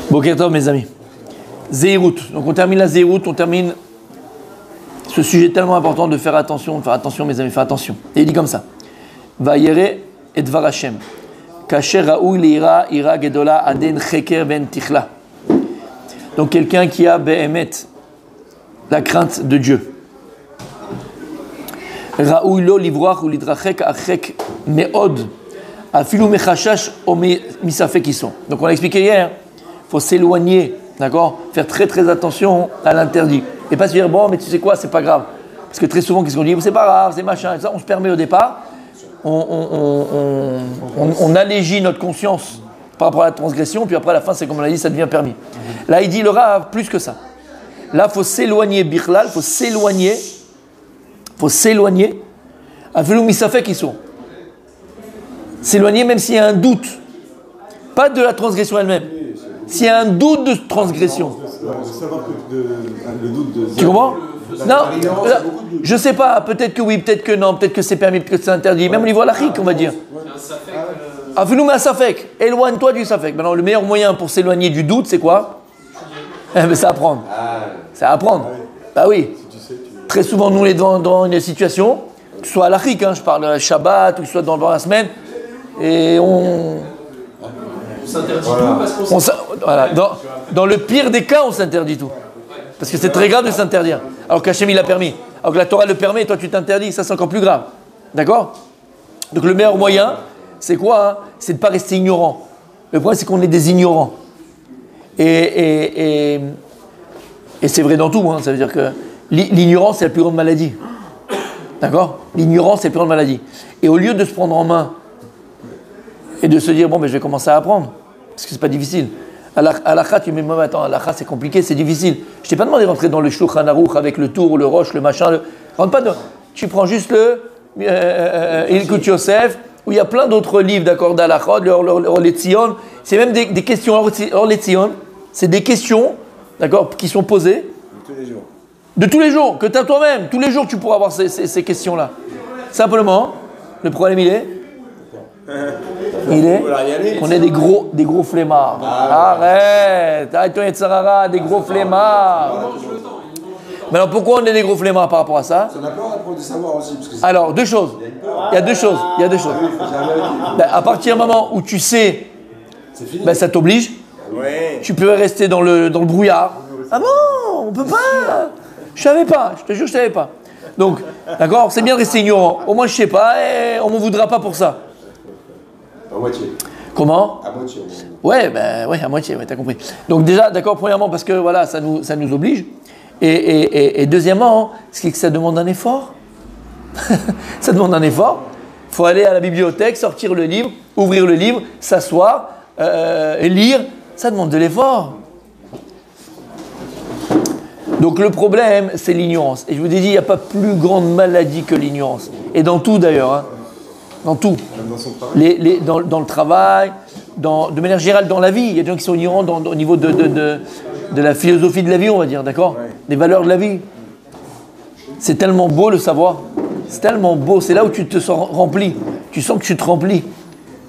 Boker Tov, mes amis. Zeirut. Donc on termine la Zeirut, on termine ce sujet tellement important de faire attention, mes amis, faire attention. Et il dit comme ça. Vayere et dvar Hashem. Kasher raoui leira ira gedola aden cheker ben tichla. Donc quelqu'un qui a behemet, la crainte de Dieu. Raoui lo livroach ou lidrachek achek meod. Afilou mechashash o misafek sont. Donc on l'a expliqué hier, il faut s'éloigner, d'accord, faire très très attention à l'interdit. Et pas se dire, bon, mais tu sais quoi, c'est pas grave. Parce que très souvent, qu'est-ce qu'on dit? C'est pas grave, c'est machin, et ça, on se permet au départ, on allégie notre conscience par rapport à la transgression, puis après à la fin, c'est comme on l'a dit, ça devient permis. Là, il dit, le Rav, plus que ça. Là, il faut s'éloigner, Bichlal, il faut s'éloigner, Afilou misafek sont. S'éloigner même s'il y a un doute. Pas de la transgression elle-même. S'il y a un doute de transgression. Tu comprends? Non, je sais pas. Peut-être que oui, peut-être que non. Peut-être que c'est permis, peut-être que c'est interdit. Même au niveau halachique, on va dire. Afilou safek. Éloigne-toi du safek. Maintenant, le meilleur moyen pour s'éloigner du doute, c'est quoi? C'est apprendre. C'est apprendre. Bah oui. Très souvent, nous, on est dans une situation, que ce soit halachique, je parle de Shabbat, ou que ce soit dans la semaine. Et on s'interdit tout parce qu'on voilà. Dans le pire des cas, on s'interdit tout. Parce que c'est très grave de s'interdire. Alors qu'Hachem il a permis. Alors que la Torah le permet et toi tu t'interdis, ça c'est encore plus grave. D'accord? Donc le meilleur moyen, c'est quoi? C'est de ne pas rester ignorant. Le problème c'est qu'on est des ignorants. Et c'est vrai dans tout. Ça veut dire que l'ignorance c'est la plus grande maladie. D'accord? L'ignorance c'est la plus grande maladie. Et au lieu de se prendre en main et de se dire, bon, je vais commencer à apprendre. Parce que c'est pas difficile. Halakha, tu me dis, attends, halakha, c'est compliqué, c'est difficile. Je t'ai pas demandé de rentrer dans le Shulchan Aruch avec le tour, le roche, le machin. Rentre pas dedans. Tu prends juste le Ilkut Yosef, où il y a plein d'autres livres, d'accord, d'halakha, le Letzion. C'est même des questions. Or, Letzion, c'est des questions, d'accord, qui sont posées. De tous les jours. De tous les jours, que tu as toi-même. Tous les jours, tu pourras avoir ces questions-là. Simplement, le problème, il est qu'on est des gros flemmards. Arrête ton Yetzirara, des gros flemmards. Mais alors pourquoi on est des gros flemmards par rapport à ça? Ça n'a pas rapport de savoir aussi. Parce que alors, deux choses. Il y a deux choses. À partir du moment où tu sais, ça t'oblige. Ouais. Tu peux rester dans le brouillard. Ah bon, on peut pas. Je savais pas, je te jure, je savais pas. Donc, d'accord, c'est bien de rester ignorant. Au moins, je sais pas et on m'en voudra pas pour ça. À moitié. Comment? À moitié. Ouais, à moitié, t'as compris. Donc déjà, d'accord, premièrement, parce que voilà, ça nous oblige. Et deuxièmement, c'est que ça demande un effort. Ça demande un effort. Il faut aller à la bibliothèque, sortir le livre, ouvrir le livre, s'asseoir, et lire. Ça demande de l'effort. Donc le problème, c'est l'ignorance. Et je vous ai dit, il n'y a pas plus grande maladie que l'ignorance. Et dans tout d'ailleurs. Dans tout. Même dans son travail. Dans le travail, de manière générale dans la vie. Il y a des gens qui sont ignorants au niveau de la philosophie de la vie, on va dire, d'accord? Ouais. Des valeurs de la vie. C'est tellement beau le savoir. C'est tellement beau. C'est là où tu te sens rempli. Tu sens que tu te remplis.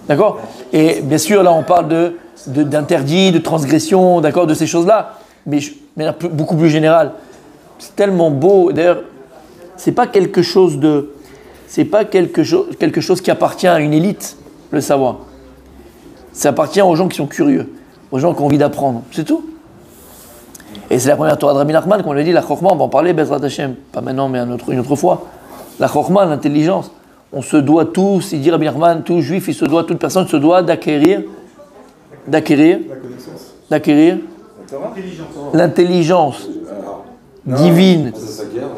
D'accord? Et bien sûr, là, on parle d'interdit, de transgression, d'accord, de ces choses-là. Mais de manière beaucoup plus générale. C'est tellement beau. D'ailleurs, c'est pas quelque chose qui appartient à une élite, le savoir. Ça appartient aux gens qui sont curieux, aux gens qui ont envie d'apprendre. C'est tout. Et c'est la première Torah de Rabbi Nachman, comme on l'a dit, la Chokhmah, on va en parler, Bezrat Hashem, pas maintenant, mais une autre fois. La Chokhmah, l'intelligence. On se doit tous, il dit Rabbi Nachman, tout juif, toute personne se doit d'acquérir l'intelligence divine,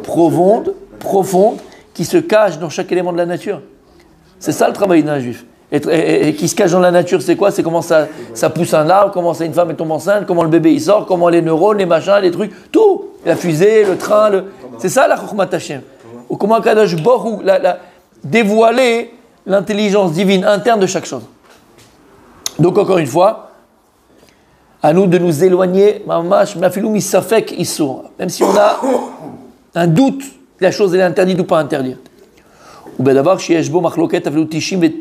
profonde, qui se cache dans chaque élément de la nature. C'est ça le travail d'un juif. Et qui se cache dans la nature, c'est quoi? C'est comment ça pousse un arbre, comment une femme tombe enceinte, comment le bébé il sort, comment les neurones, les machins, les trucs, tout. La fusée, le train, c'est ça la Chokhmat Hashem. Ou comment Kadosh Baruch Hu dévoiler l'intelligence divine interne de chaque chose. Donc encore une fois, à nous de nous éloigner, même si on a un doute, la chose elle est interdite ou pas interdite. Ou bien d'abord, chez Eshbo Machloket, Avelu Tishim et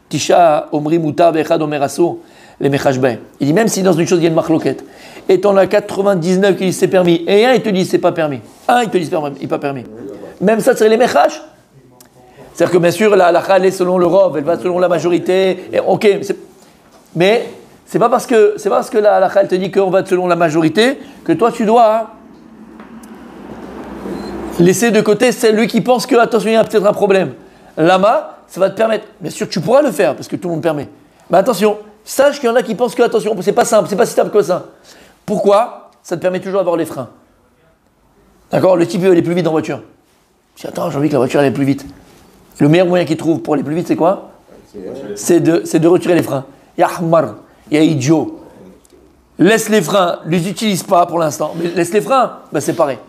Tisha, Omri Mutar, Bechad, Omer Asur. les mechashbeh. Il dit même si dans une chose il y a une marloquette, et t'en as 99 qui disent c'est permis, et un il te dit c'est pas permis. Un il te dit c'est pas permis. Même ça c'est les mechash. C'est-à-dire que bien sûr la halakha elle est selon le rov, elle va selon la majorité. Et, ok, mais c'est pas parce que la halakha elle te dit qu'on va selon la majorité que toi tu dois laisser de côté celui qui pense que attention il y a peut-être un problème. Lama, ça va te permettre. Bien sûr tu pourras le faire parce que tout le monde permet. Mais attention, sache qu'il y en a qui pensent que attention c'est pas simple, c'est pas si simple que ça. Pourquoi? Ça te permet toujours d'avoir les freins. D'accord? Le type veut aller plus vite en voiture. Je dis attends, j'ai envie que la voiture aille plus vite. Le meilleur moyen qu'il trouve pour aller plus vite, c'est quoi? C'est de retirer les freins. Yahmar, ya idiot. Laisse les freins, ne les utilise pas pour l'instant, mais laisse les freins, ben c'est pareil.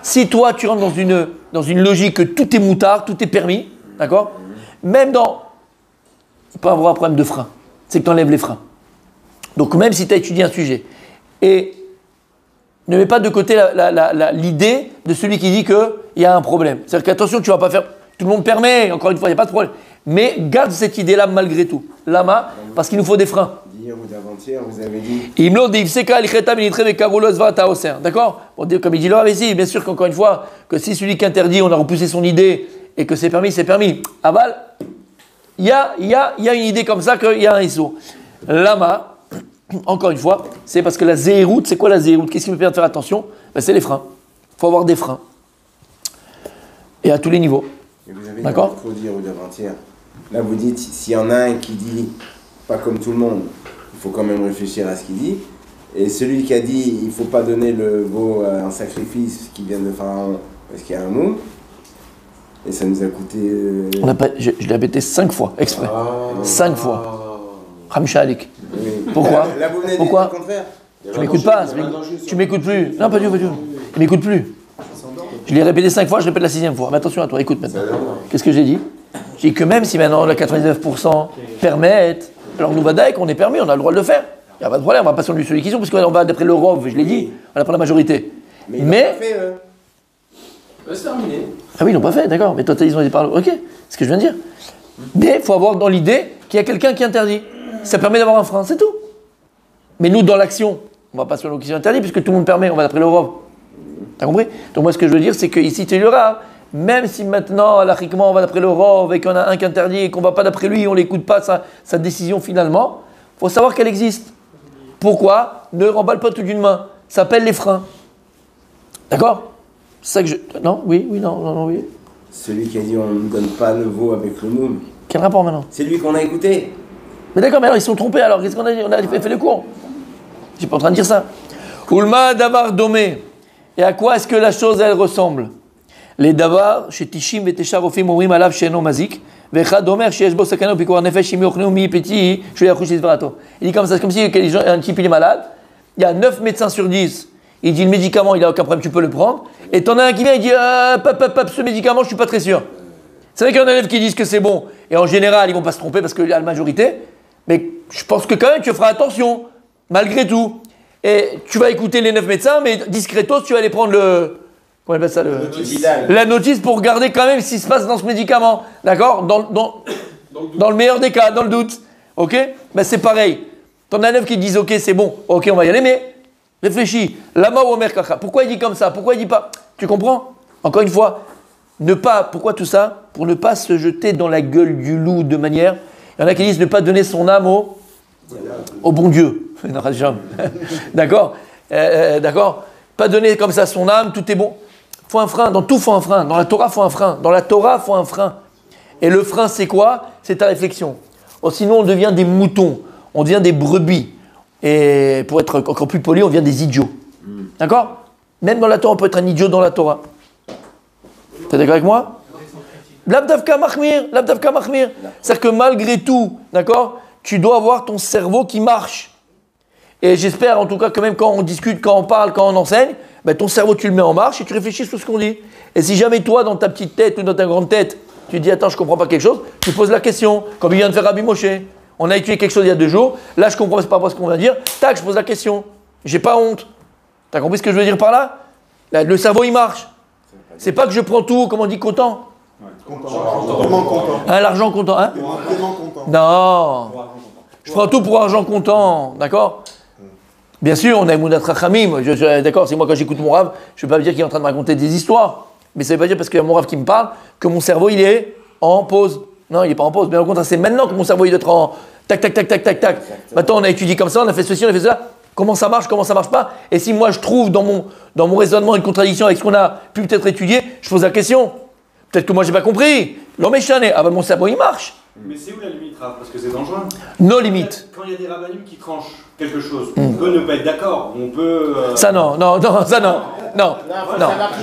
Si toi tu rentres dans une logique que tout est moutard, tout est permis, d'accord? Même dans. Il peut y avoir un problème de frein, c'est que tu enlèves les freins. Donc même si tu as étudié un sujet, et ne mets pas de côté l'idée de celui qui dit qu'il y a un problème. C'est-à-dire qu'attention, tu ne vas pas faire. Tout le monde permet, encore une fois, il n'y a pas de problème. Mais garde cette idée-là malgré tout. Lama, parce qu'il nous faut des freins. Hier ou d'avant-hier, vous avez dit. D'accord? Comme il dit là, ici, bien sûr qu'encore une fois, que si celui qui interdit, on a repoussé son idée et que c'est permis, c'est permis. Aval, il y a une idée comme ça qu'il y a un ISO. Lama, encore une fois, c'est parce que la zéroute, c'est quoi la zéroute? Qu'est-ce qui me permet de faire attention? Ben, c'est les freins. Il faut avoir des freins. Et à tous les niveaux. Et vous avez dit trop dire ou d'avant-hier. Là, vous dites, s'il y en a un qui dit pas comme tout le monde, il faut quand même réfléchir à ce qu'il dit. Et celui qui a dit, il ne faut pas donner le veau à un sacrifice qui vient de Pharaon parce qu'il y a un mot. Et ça nous a coûté. Je l'ai répété 5 fois, exprès. 5 fois. Hamcha Alik. Oui. Pourquoi? Là, vous venez de Pourquoi? dire le contraire. Tu m'écoutes pas, tu m'écoutes plus. Non, pas du tout. Il m'écoute plus. Je l'ai répété 5 fois, je répète la 6e fois. Mais attention à toi, écoute maintenant. Qu'est-ce que j'ai dit? J'ai dit que même si maintenant la 99% permettent, alors nous Vadaïk, on est permis, on a le droit de le faire. Il n'y a pas de problème, on va pas sur celui qui sont, parce qu'on va d'après le Rov, je l'ai dit, on n'a pas la majorité. Mais c'est terminé. Ah oui, ils l'ont pas fait, d'accord. Mais toi, ils ont dit par ok, c'est ce que je viens de dire. Mais il faut avoir dans l'idée qu'il y a quelqu'un qui interdit. Ça permet d'avoir un frein, c'est tout. Mais nous, dans l'action, on ne va pas sur l'eau qui interdit, puisque tout le monde permet, on va d'après le Rov. T'as compris? Donc moi, ce que je veux dire, c'est qu'ici, tu l'auras. Même si maintenant, lachiquement, on va d'après le Rov et qu'on a un qui interdit et qu'on ne va pas d'après lui, on n'écoute pas sa décision finalement, il faut savoir qu'elle existe. Pourquoi? Ne remballe pas tout d'une main. Ça s'appelle les freins. D'accord? C'est ça que je... Non? Oui? Oui? Non? Oui? Celui qui a dit on ne donne pas le veau avec le moum. Quel rapport maintenant? C'est lui qu'on a écouté. Mais d'accord, mais alors ils se sont trompés alors. Qu'est-ce qu'on a dit? On a fait le cours. Je suis pas en train de dire ça. Ulma davar domé. Et à quoi est-ce que la chose, elle ressemble? Les davar, chez Tishim et Tesharofim, Omrim alav sheno mazik, vechad omer sheyesh bo sakano pikor nefesh imi ochneu mi petit, sheyachouch isvarato. Il dit comme ça, c'est comme si un type il est malade, il y a 9 médecins sur 10, il dit le médicament, il n'a aucun problème, tu peux le prendre, et t'en as un qui vient, il dit ce médicament, je suis pas très sûr. C'est vrai qu'il y en a 9 qui disent que c'est bon, et en général, ils vont pas se tromper parce qu'il y a la majorité, mais je pense que quand même, tu feras attention, malgré tout. Et tu vas écouter les 9 médecins, mais discretos, tu vas aller prendre comment on appelle ça, la notice pour regarder quand même ce qui se passe dans ce médicament. D'accord? Dans le meilleur des cas, dans le doute. Ok? Ben c'est pareil. T'en as 9 qui disent ok, c'est bon, ok, on va y aller, mais réfléchis. Lama ou Omer Kaka. Pourquoi il dit comme ça? Pourquoi il dit pas? Tu comprends? Encore une fois, pourquoi tout ça? Pour ne pas se jeter dans la gueule du loup de manière. Il y en a qui disent ne pas donner son âme au bon Dieu. D'accord? D'accord? Pas donner comme ça son âme, tout est bon. Faut un frein, dans tout faut un frein. Dans la Torah, faut un frein. Dans la Torah, faut un frein. Et le frein, c'est quoi? C'est ta réflexion. Oh, sinon, on devient des moutons, on devient des brebis. Et pour être encore plus poli, on devient des idiots. D'accord? Même dans la Torah, on peut être un idiot dans la Torah. T'es d'accord avec moi? L'abdavka mahmir. C'est-à-dire que malgré tout, d'accord, tu dois avoir ton cerveau qui marche. Et j'espère en tout cas que même quand on discute, quand on parle, quand on enseigne, ben ton cerveau tu le mets en marche et tu réfléchis sur ce qu'on dit. Et si jamais toi, dans ta petite tête ou dans ta grande tête, tu dis attends, je comprends pas quelque chose, tu poses la question, comme il vient de faire Rabbi Moshe. On a étudié quelque chose il y a 2 jours, là je comprends pas ce qu'on vient de dire, tac, je pose la question. J'ai pas honte. T'as compris ce que je veux dire par là? Le cerveau il marche. C'est pas que je prends tout, comment on dit, content. Content. Hein, l'argent content, hein? Vraiment content. Non. Je prends tout pour argent comptant, d'accord? Bien sûr, on a Emunat Rachamim, d'accord, c'est moi quand j'écoute mon Rav, je ne vais pas me dire qu'il est en train de me raconter des histoires. Mais ça ne veut pas dire parce qu'il y a mon Rav qui me parle que mon cerveau il est en pause. Non, il n'est pas en pause, mais au contraire, c'est maintenant que mon cerveau il doit être en tac, tac, tac, tac, tac, tac. Maintenant on a étudié comme ça, on a fait ceci, on a fait ça. Comment ça marche pas? Et si moi je trouve dans mon raisonnement une contradiction avec ce qu'on a pu peut-être étudier, je pose la question. Peut-être que moi j'ai pas compris. L'homme est chané. Ah ben mon cerveau il marche. Mais c'est où la limite, Rav? Parce que c'est dangereux. Nos limites. Quand il y a des rabbinim qui tranchent quelque chose, on peut ne pas être d'accord. On peut. Ça non.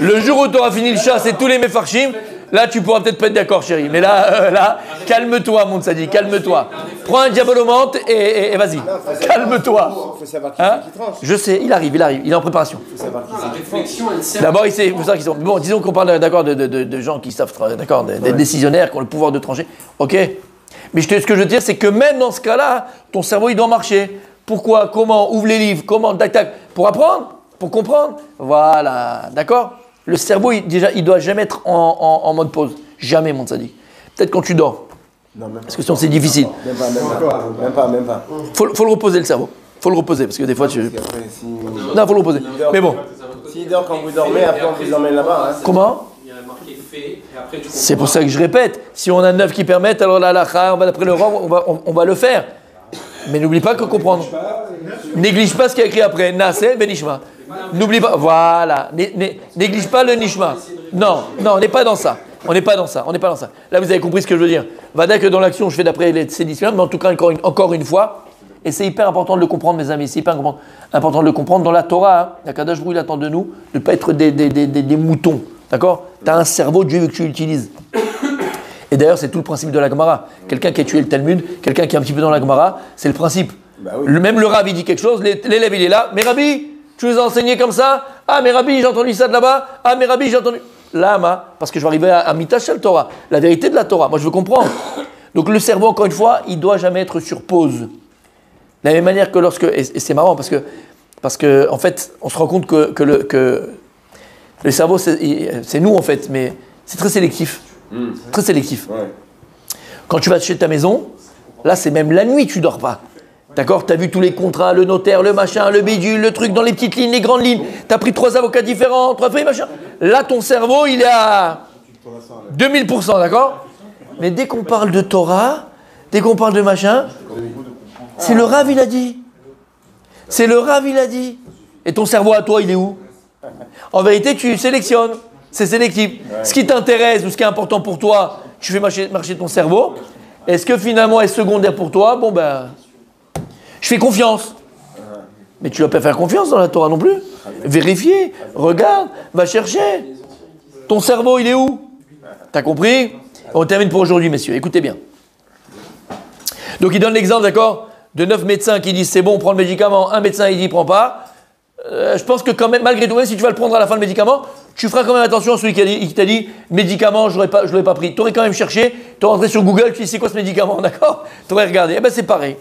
Le jour où tu auras fini le chat, c'est tous les mefarchim. Là, tu pourras peut-être pas être d'accord, chérie. Mais là, calme-toi, mon tzadi, calme-toi. Prends un diabolomante et vas-y. Calme-toi. Il faut savoir qui Hein? c'est qui tranche. Je sais, il arrive, il est en préparation. Il faut savoir qui La c'est qui tranche. réflexion, elle sert. D'abord, il sait, vous savez qu'ils sont. Bon, disons qu'on parle d'accord de gens qui savent, d'accord, des décisionnaires qui ont le pouvoir de trancher. Ok. Mais ce que je veux dire, c'est que même dans ce cas-là, ton cerveau, il doit marcher. Pourquoi? Comment? Ouvre les livres. Comment? Tac, tac. Pour apprendre? Pour comprendre? Voilà. D'accord? Le cerveau, il doit jamais être en mode pause. Jamais, mon tzaddik. Peut-être quand tu dors. Non, même pas. Parce que sinon, c'est difficile. Même pas. Faut le reposer, le cerveau. Faut le reposer, parce que des fois, tu. Parce qu'après, si... Non, faut le reposer. Mais bon. S'il dort quand vous dormez, après on vous emmène là-bas. Hein. Comment? Il y a marqué fait, et après tu comprends. C'est pour ça que je répète. Si on a 9 qui permettent, alors là, on va d'après le rang, on va le faire. Mais n'oublie pas que comprendre. Néglige pas ce qu'il y a écrit après. Nasser, Benishma. N'oublie pas. Voilà. Néglige pas le Nishma. Non, on n'est pas dans ça. On n'est pas dans ça. Là, vous avez compris ce que je veux dire. Vada que dans l'action, je fais d'après ces disciplines, mais en tout cas, encore une fois, et c'est hyper important de le comprendre, mes amis. C'est hyper important de le comprendre. Dans la Torah, hein, la Kadosh Baruch Hu, il attend de nous de ne pas être des moutons. D'accord? Tu as un cerveau, Dieu veut que tu l'utilises. Et d'ailleurs, c'est tout le principe de la Gemara. Quelqu'un qui a tué le Talmud, quelqu'un qui est un petit peu dans la Gemara, c'est le principe. Bah oui. Même le Rav, il dit quelque chose, l'élève, il est là. Mais Rabbi, tu nous as enseigné comme ça? Ah, mais Rabbi, j'ai entendu ça de là-bas. Ah, mais Rabbi, j'ai entendu. Lama, parce que je vais arriver à Mitash al Torah, la vérité de la Torah. Moi, je veux comprendre. Donc, le cerveau, encore une fois, il ne doit jamais être sur pause. De la même manière que lorsque. Et c'est marrant parce que, en fait, on se rend compte que le cerveau, c'est nous, en fait, mais c'est très sélectif. Très sélectif. Ouais. Quand tu vas chez ta maison, là, c'est même la nuit, tu dors pas. D'accord? Tu as vu tous les contrats, le notaire, le machin, le bidule, le truc dans les petites lignes, les grandes lignes. Tu as pris 3 avocats différents, 3 feuilles, machin. Là, ton cerveau, il est à 2000%, d'accord? Mais dès qu'on parle de Torah, dès qu'on parle de machin, c'est le Rav, il a dit. C'est le Rav, il a dit. Et ton cerveau à toi, il est où? En vérité, tu sélectionnes. C'est sélectif. Ce qui t'intéresse ou ce qui est important pour toi, tu fais marcher ton cerveau. Est-ce que finalement est secondaire pour toi? Bon ben, je fais confiance. Mais tu ne vas pas faire confiance dans la Torah non plus. Vérifier, regarde, va chercher. Ton cerveau, il est où? T'as compris? On termine pour aujourd'hui, messieurs. Écoutez bien. Donc il donne l'exemple, d'accord, de 9 médecins qui disent c'est bon, prends le médicament. Un médecin, il dit prends pas. Je pense que quand même, malgré tout, même si tu vas le prendre à la fin le médicament, tu feras quand même attention à celui qui t'a dit médicament, je ne l'aurais pas pris. Tu aurais quand même cherché, tu es rentré sur Google, tu dis c'est quoi ce médicament, d'accord? Tu aurais regardé. Eh bien c'est pareil.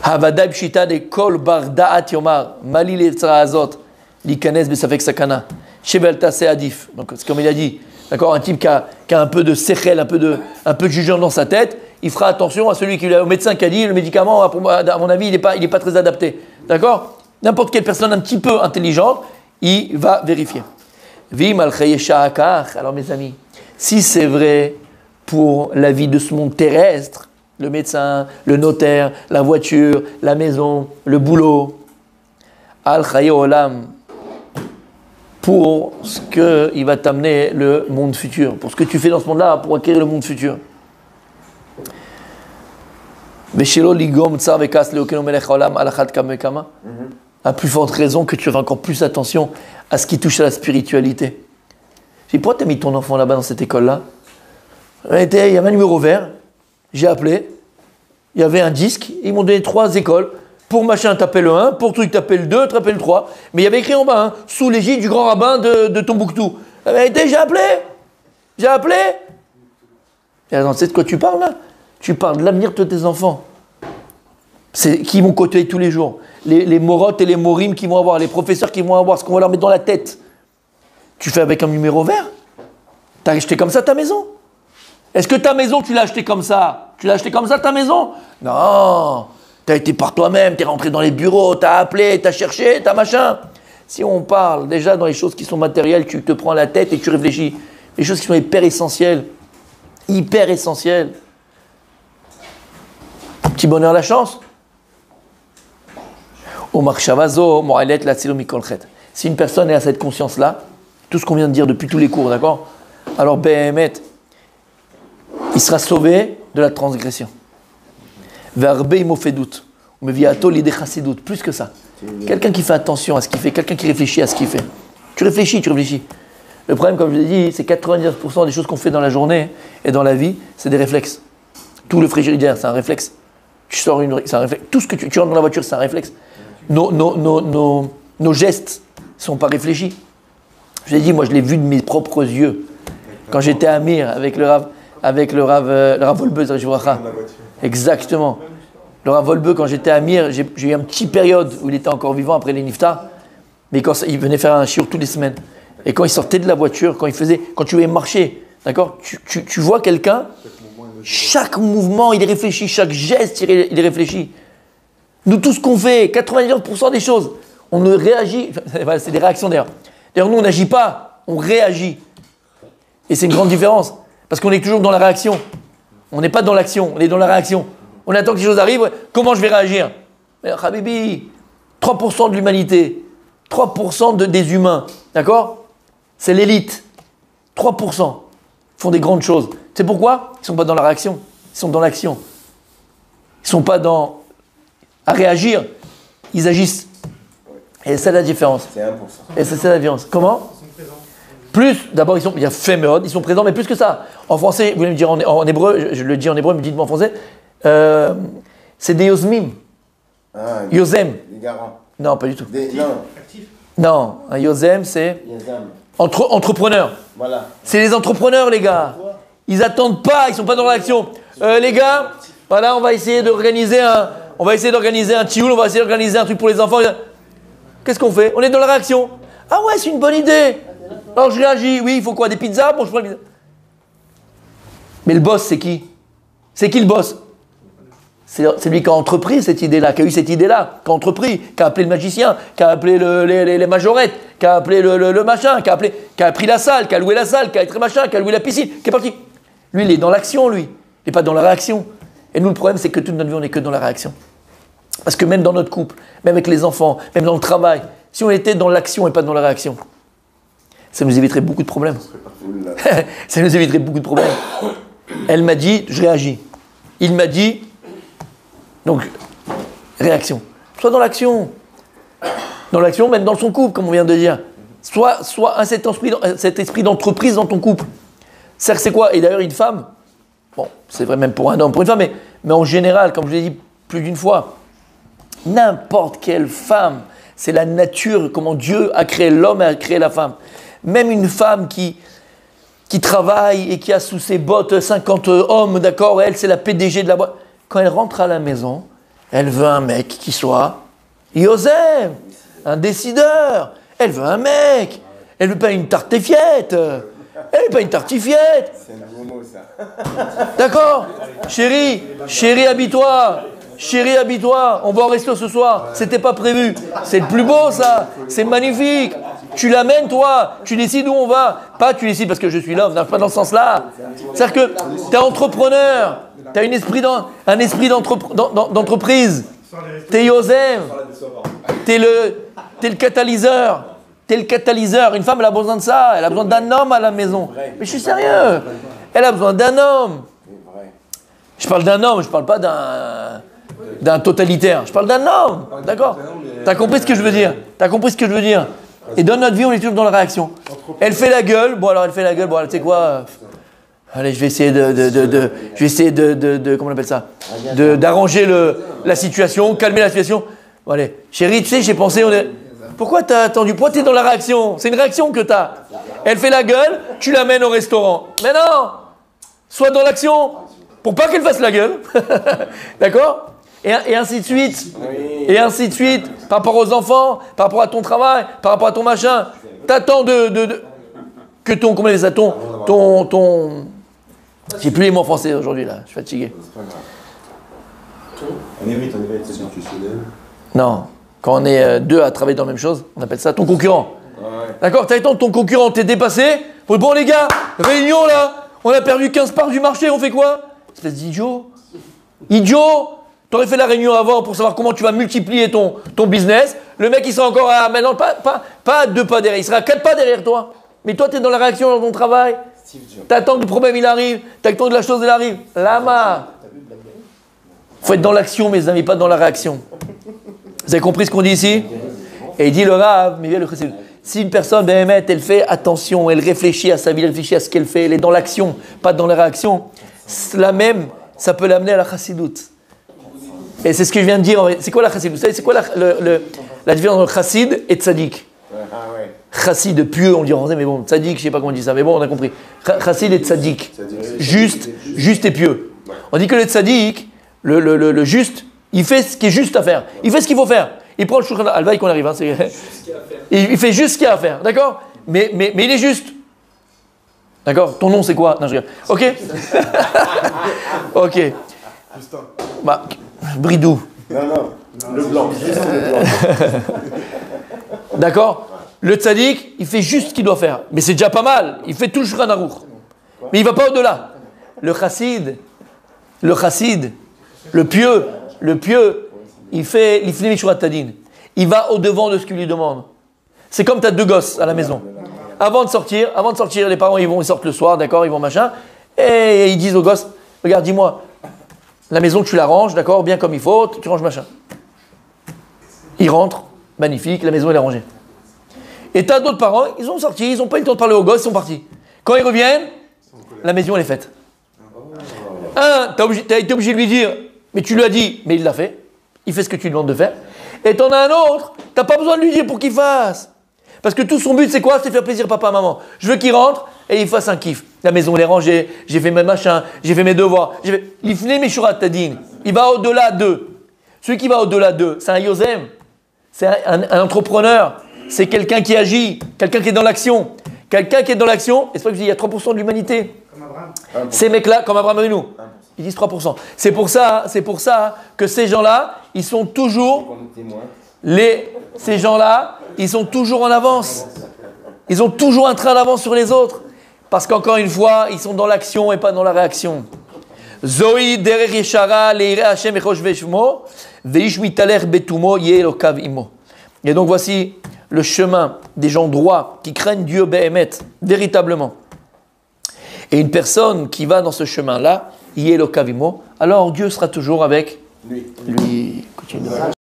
Havadab shita de kol bar da'at yomar mali letzra azot likanes besafek sakana shebel tase adif. Donc c'est comme il a dit, d'accord, un type qui a un peu de sechel, un peu de jugement dans sa tête, il fera attention à celui au médecin qui a dit le médicament, à mon avis, il n'est pas très adapté. D'accord? N'importe quelle personne un petit peu intelligente, il va vérifier. Alors mes amis, si c'est vrai pour la vie de ce monde terrestre, le médecin, le notaire, la voiture, la maison, le boulot, al chaye olam, pour ce qu'il va t'amener le monde futur, pour ce que tu fais dans ce monde-là, pour acquérir le monde futur. À plus forte raison que tu fais encore plus attention à ce qui touche à la spiritualité. J'ai dit, pourquoi tu as mis ton enfant là-bas dans cette école-là? Il y avait un numéro vert, j'ai appelé, il y avait un disque, ils m'ont donné 3 écoles. Pour machin, t'appelles le 1, pour truc, t'appelles le 2, t'appelles le 3. Mais il y avait écrit en bas, hein, sous l'égide du grand rabbin de Tombouctou. La vérité, j'ai appelé. Et alors, tu sais de quoi tu parles là? Tu parles de l'avenir de tes enfants. C'est qui vont côtoyer tous les jours. Les morotes et les morim qui vont avoir, les professeurs qui vont avoir, ce qu'on va leur mettre dans la tête. Tu fais avec un numéro vert? T'as acheté comme ça ta maison? Est-ce que ta maison, tu l'as achetée comme ça Tu l'as acheté comme ça, ta maison? Non. Tu as été par toi-même, tu es rentré dans les bureaux, tu as appelé, tu as cherché, tu as machin. Si on parle déjà dans les choses qui sont matérielles, tu te prends la tête et tu réfléchis. Les choses qui sont hyper essentielles. Hyper essentielles. Petit bonheur, la chance. Si une personne est à cette conscience-là, tout ce qu'on vient de dire depuis tous les cours, d'accord? Alors, Behemet, il sera sauvé de la transgression. Plus que ça. Quelqu'un qui fait attention à ce qu'il fait, quelqu'un qui réfléchit à ce qu'il fait. Tu réfléchis. Le problème, comme je l'ai dit, c'est 99% des choses qu'on fait dans la journée et dans la vie, c'est des réflexes. Tout le frigidaire, c'est un réflexe. Tu sors c'est un réflexe. Tout ce que tu rentres dans la voiture, c'est un réflexe. Nos gestes ne sont pas réfléchis. Je l'ai dit, moi je l'ai vu de mes propres yeux. Quand j'étais à Mir avec le Rav Volbeu, exactement. Le Rav Volbeu, quand j'étais à Mir, j'ai eu une petite période où il était encore vivant après les Niftar, mais quand il venait faire un shiur toutes les semaines. Et quand il sortait de la voiture, quand tu voyais marcher, d'accord, tu vois quelqu'un, chaque mouvement il est réfléchi, chaque geste il est réfléchi. Nous, tout ce qu'on fait, 99% des choses, on ne réagit, c'est des réactions d'ailleurs. D'ailleurs, nous, on n'agit pas, on réagit. Et c'est une grande différence, parce qu'on est toujours dans la réaction. On n'est pas dans l'action, on est dans la réaction. On attend que les choses arrivent, comment je vais réagir? Mais Habibi, 3% de l'humanité, 3% des humains, d'accord? C'est l'élite. 3% font des grandes choses. C'est pourquoi? Ils ne sont pas dans la réaction, ils sont dans l'action. Ils ne sont pas à réagir, ils agissent. Et c'est la différence. C'est 1%. Et c'est la différence. Comment? Plus, d'abord, il y a féméod, ils sont présents, mais plus que ça. En français, vous voulez me dire en hébreu, je le dis en hébreu, mais dites-moi en français, c'est des yozmim. Ah, Yozem. Des garants. Non, pas du tout. Non. Non, un yozem, c'est Yazam. entrepreneur. Voilà. C'est les entrepreneurs, les gars. Ils attendent pas, ils sont pas dans l'action. Les gars, voilà, on va essayer d'organiser un tioul, on va essayer d'organiser un truc pour les enfants. Qu'est-ce qu'on fait? On est dans la réaction. Ah ouais, c'est une bonne idée. Alors je réagis. Oui, il faut quoi? Des pizzas? Bon, je prends les pizzas. Mais le boss, c'est qui? C'est qui le boss? C'est lui qui a entrepris cette idée-là, qui a eu cette idée-là, qui a entrepris, qui a appelé le magicien, qui a appelé les majorettes, qui a appelé le machin, qui a pris la salle, qui a loué la salle, qui a été machin, qui a loué la piscine, qui est parti. Lui, il est dans l'action, lui. Il n'est pas dans la réaction. Et nous, le problème, c'est que toute notre vie, on n'est que dans la réaction. Parce que même dans notre couple, même avec les enfants, même dans le travail, si on était dans l'action et pas dans la réaction, ça nous éviterait beaucoup de problèmes. Ça nous éviterait beaucoup de problèmes. Elle m'a dit, je réagis. Il m'a dit, donc, réaction. Sois dans l'action. Dans l'action, même dans son couple, comme on vient de dire. Sois cet esprit d'entreprise dans ton couple. C'est quoi? Et d'ailleurs, une femme, bon, c'est vrai même pour un homme, pour une femme, mais en général, comme je l'ai dit plus d'une fois, n'importe quelle femme, c'est la nature, comment Dieu a créé l'homme et a créé la femme. Même une femme qui travaille et qui a sous ses bottes 50 hommes, d'accord, elle, c'est la PDG de la boîte. Quand elle rentre à la maison, elle veut un mec qui soit Yosem, un décideur. Elle veut un mec. Elle veut pas une tartifiette. Elle veut pas une tartifiette. C'est un beau mot, ça. D'accord? Chérie, habille-toi. Chérie, habille-toi. On va au resto ce soir. C'était pas prévu. C'est le plus beau, ça. C'est magnifique. Tu l'amènes, toi. Tu décides où on va. Pas tu décides parce que je suis là. Non, pas dans ce sens-là. C'est-à-dire que tu es entrepreneur. Tu as un esprit d'entreprise. T'es Yosem. T'es le catalyseur. T'es le catalyseur. Une femme, elle a besoin de ça. Elle a besoin d'un homme à la maison. Mais je suis sérieux. Elle a besoin d'un homme. Je parle d'un homme, je parle pas d'un totalitaire. Je parle d'un homme. D'accord? T'as compris ce que je veux dire? Et dans notre vie, on est toujours dans la réaction. Elle fait la gueule. Bon, alors elle fait la gueule. Bon, tu sais quoi? Allez, je vais essayer comment on appelle ça? D'arranger la situation, calmer la situation. Bon, allez, chérie, tu sais, j'ai pensé, pourquoi t'as attendu? Pourquoi t'es dans la réaction? C'est une réaction que t'as. Elle fait la gueule, tu l'amènes au restaurant. Mais non! Sois dans l'action, pour pas qu'elle fasse la gueule. D'accord? Et ainsi de suite. Et ainsi de suite. Par rapport aux enfants, par rapport à ton travail, par rapport à ton machin. T'attends que ton J'ai plus les mots en français aujourd'hui, là. Je suis fatigué. C'est pas grave. On évite, c'est bien. Non. Quand on est deux à travailler dans la même chose, on appelle ça ton concurrent. Ouais. D'accord? T'as ton concurrent, t'es dépassé. Bon, les gars, réunion là. On a perdu 15 parts du marché, on fait quoi? Espèce d'idiot. Idiot! T'aurais fait la réunion avant pour savoir comment tu vas multiplier ton business. Le mec, il sera encore à maintenant, pas 2 pas derrière, il sera à 4 pas derrière toi. Mais toi, tu es dans la réaction dans ton travail. T'attends que le problème il arrive, t'attends que la chose elle arrive. Lama. Faut être dans l'action, mes amis, pas dans la réaction. Vous avez compris ce qu'on dit ici? Et il dit le Rav, mais bien le chassid. Si une personne, elle fait attention, elle réfléchit à sa vie, elle réfléchit à ce qu'elle fait, elle est dans l'action, pas dans la réaction. Cela même, ça peut l'amener à la chassidoute. Et c'est ce que je viens de dire. C'est quoi la chassid? Vous savez, c'est quoi la différence entre chassid et tzaddik? Chassid, pieux, on le dit en français, mais bon, tzaddik, je sais pas comment on dit ça, mais bon, on a compris. Chassid et tzaddik. Juste et pieux. On dit que le tzaddik, le juste, il fait ce qui est juste à faire. Il fait ce qu'il faut faire. Il prend le shulchan alvaï qu'on arrive. Hein, il fait juste ce qu'il y a à faire, d'accord? Mais il est juste. D'accord? Ton nom c'est quoi? Non, je regarde. Ok? Ok. Bah, Bridou. Non, le blanc. D'accord? Le tzaddik, il fait juste ce qu'il doit faire. Mais c'est déjà pas mal. Il fait tout le shulchan aruch. Mais il ne va pas au-delà. Le chassid, le pieux, il fait l'ifni mishurat tadin. Il va au-devant de ce qu'il lui demande. C'est comme tu as 2 gosses à la maison. Avant de sortir, les parents ils sortent le soir, d'accord, ils vont machin, et ils disent aux gosses, regarde, dis-moi, la maison tu la ranges, d'accord, bien comme il faut, tu ranges machin. Ils rentrent, magnifique, la maison elle est rangée. Et tu as d'autres parents, ils ont sorti, ils n'ont pas eu le temps de parler aux gosses, ils sont partis. Quand ils reviennent, la maison elle est faite. Tu as été obligé de lui dire, mais tu lui as dit, mais il l'a fait. Il fait ce que tu lui demandes de faire. Et t'en as un autre, t'as pas besoin de lui dire pour qu'il fasse. Parce que tout son but c'est quoi? C'est faire plaisir papa, maman. Je veux qu'il rentre et il fasse un kiff. La maison elle est rangée, j'ai fait mes machins, j'ai fait mes devoirs. L'ifné mishurat tadin, il va au-delà d'eux. Celui qui va au-delà d'eux, c'est un yozem, c'est un entrepreneur, c'est quelqu'un qui agit, quelqu'un qui est dans l'action. Quelqu'un qui est dans l'action, et c'est pour ça que je dis, il y a 3% de l'humanité. Ces mecs-là, comme Abraham Avinu, ils disent 3%. C'est pour ça que ces gens-là, ils sont toujours ces gens-là, ils sont toujours en avance. Ils ont toujours un train d'avance sur les autres. Parce qu'encore une fois, ils sont dans l'action et pas dans la réaction. Zoï derech yeshara leire Hashem echosh veshmo veish mitaler betumo yeh elokav imo. Et donc voici le chemin des gens droits qui craignent Dieu behemet, véritablement. Et une personne qui va dans ce chemin-là, yeh elokav imo, alors Dieu sera toujours avec lui. Continue.